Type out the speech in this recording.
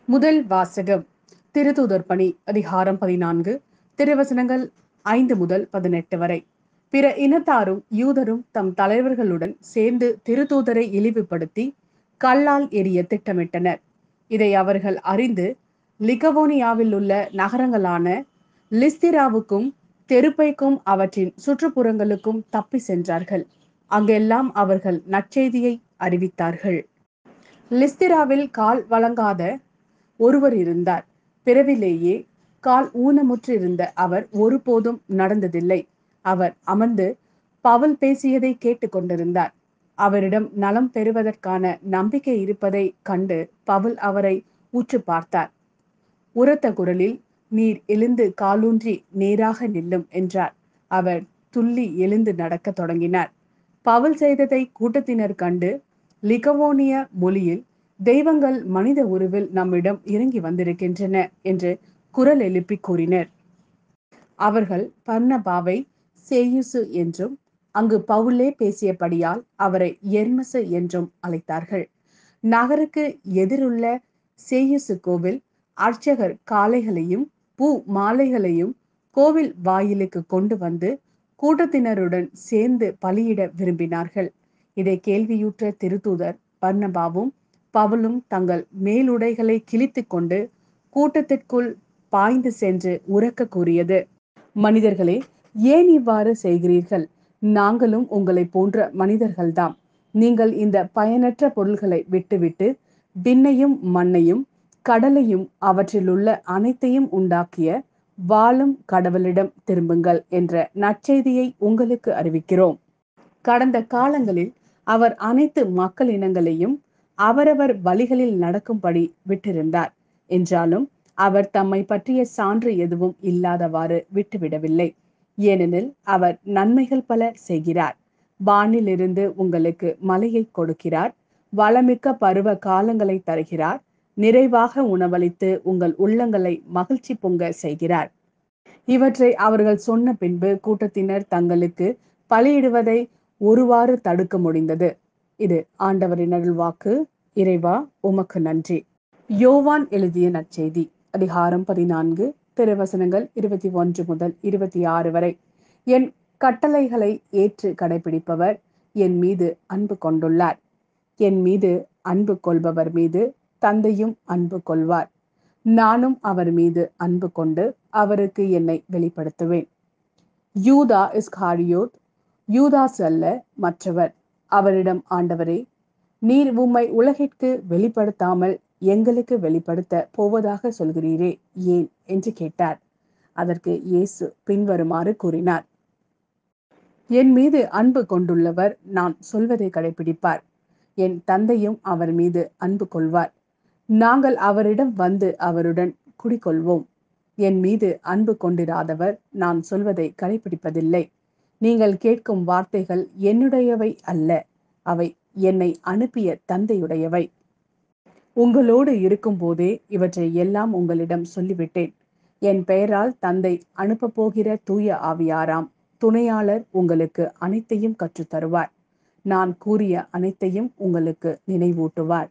முதல் வாசகம். திருத்தூதர் பணி அதிகாரம் 14 திருவசனங்கள் 5 முதல் 18 வரை. பிற இனத்தாரும் யூதரும் தம் தலைவர்களுடன் சேர்ந்து திருத்தூதரை இழிவுபடுத்தி கல்லால் எறிய திட்டமிட்டனர். இதை அவர்கள் அறிந்து லிகவோனியாவில் உள்ள நகரங்களான லிஸ்திராவுக்கும் தெருப்பைக்கும் அவற்றின் சுற்றுப்புறங்களுக்கும் தப்பி சென்றார்கள். அங்கெல்லாம் அவர்கள் நற்செய்தியை அறிவித்தார்கள். லிஸ்திராவில் கால் வழங்காத ஒருவர் இருந்தார். பிறவிலேயே கால் ஊனமுற்றிருந்த அவர் ஒருபோதும் நடந்ததில்லை. அவர் அமர்ந்து பவுல் பேசியதை கேட்டுக் கொண்டிருந்தார். அவரிடம் நலம் பெறுவதற்கான நம்பிக்கை இருப்பதை கண்டு பவுல் அவரை உற்று பார்த்தார். உரத்த குரலில், நீர் எழுந்து காலூன்றி நேராக நில்லும் என்றார். அவர் துள்ளி எழுந்து நடக்க தொடங்கினார். பவுல் செய்ததை கூட்டத்தினர் கண்டு லிகவோனிய மொழியில், தெய்வங்கள் மனித உருவில் நம்மிடம் இறங்கி வந்திருக்கின்றன என்று குரல் எழுப்பி கூறினர். அவர்கள் பர்னபாவை சேயுசு என்றும் அங்கு பவுலே பேசியபடியால் அவரை எர்மசு என்றும் அழைத்தார்கள். நகருக்கு எதிருள்ள சேயுசு கோவில் அர்ச்சகர் காளைகளையும் பூ மாலைகளையும் கோவில் வாயிலுக்கு கொண்டு வந்து கூட்டத்தினருடன் சேர்ந்து பலியிட விரும்பினார்கள். இதை கேள்வியுற்ற திருத்தூதர் பர்னபாவும் பவுலும் தங்கள் மேலுடைகளை கிழித்து கொண்டு கூட்டத்திற்குள் பாய்ந்து சென்று உரக்க கூறியது, மனிதர்களே, ஏன் இவ்வாறு செய்கிறீர்கள்? நாங்களும் உங்களை போன்ற மனிதர்கள்தாம். நீங்கள் இந்த பயனற்ற பொருள்களை விட்டுவிட்டு விண்ணையும் மண்ணையும் கடலையும் அவற்றிலுள்ள அனைத்தையும் உண்டாக்கிய வாழும் கடவுளிடம் திரும்புங்கள் என்ற நற்செய்தியை உங்களுக்கு அறிவிக்கிறோம். கடந்த காலங்களில் அவர் அனைத்து மக்களினங்களையும் அவரவர் வழிகளில் நடக்கும்படி விட்டிருந்தார். என்றாலும் அவர் தம்மை பற்றிய சான்று எதுவும் இல்லாதவாறு விட்டுவிடவில்லை. ஏனெனில் அவர் நன்மைகள் பல செய்கிறார். வானிலிருந்து உங்களுக்கு மழையை கொடுக்கிறார். வளமிக்க பருவ காலங்களை தருகிறார். நிறைவாக உணவளித்து உங்கள் உள்ளங்களை மகிழ்ச்சி பொங்க செய்கிறார். இவற்றை அவர்கள் சொன்ன பின்பு கூட்டத்தினர் தங்களுக்கு பலியிடுவதை ஒருவாறு தடுக்க முடிந்தது. இது ஆண்டவரின் அருள்வாக்கு. இறைவா, உமக்கு நன்றி. யோவான் எழுதிய நற்செய்தி அதிகாரம் 14 திருவசனங்கள் 21 முதல் 26 வரை. என் கட்டளைகளை ஏற்று கடைபிடிப்பவர் என் மீது அன்பு கொண்டுள்ளார். என் மீது அன்பு கொள்பவர் மீது தந்தையும் அன்பு கொள்வார். நானும் அவர் மீது அன்பு கொண்டு அவருக்கு என்னை வெளிப்படுத்துவேன். யூதா இஸ்காரியோத் யூதாஸ் அல்ல, மற்றவர். அவரிடம் ஆண்டவரே, நீர் உம்மை உலகிற்கு வெளிப்படுத்தாமல் எங்களுக்கு வெளிப்படுத்த போவதாக சொல்கிறீரே, ஏன் என்று கேட்டார். அதற்கு இயேசு பின்வருமாறு கூறினார். என் மீது அன்பு கொண்டுள்ளவர் நான் சொல்வதை கடைபிடிப்பார். என் தந்தையும் அவர் மீது அன்பு கொள்வார். நாங்கள் அவரிடம் வந்து அவருடன் குடிகொள்வோம். என் மீது அன்பு கொண்டிராதவர் நான் சொல்வதை கடைபிடிப்பதில்லை. நீங்கள் கேட்கும் வார்த்தைகள் என்னுடையவை அல்ல, அவை என்னை அனுப்பிய தந்தையுடையவை. உங்களோடு இருக்கும் போதே இவற்றை எல்லாம் உங்களிடம் சொல்லிவிட்டேன். என் பெயரால் தந்தை அனுப்ப போகிற தூய ஆவியாராம் துணையாளர் உங்களுக்கு அனைத்தையும் கற்றுத்தருவார். நான் கூறிய அனைத்தையும் உங்களுக்கு நினைவூட்டுவார்.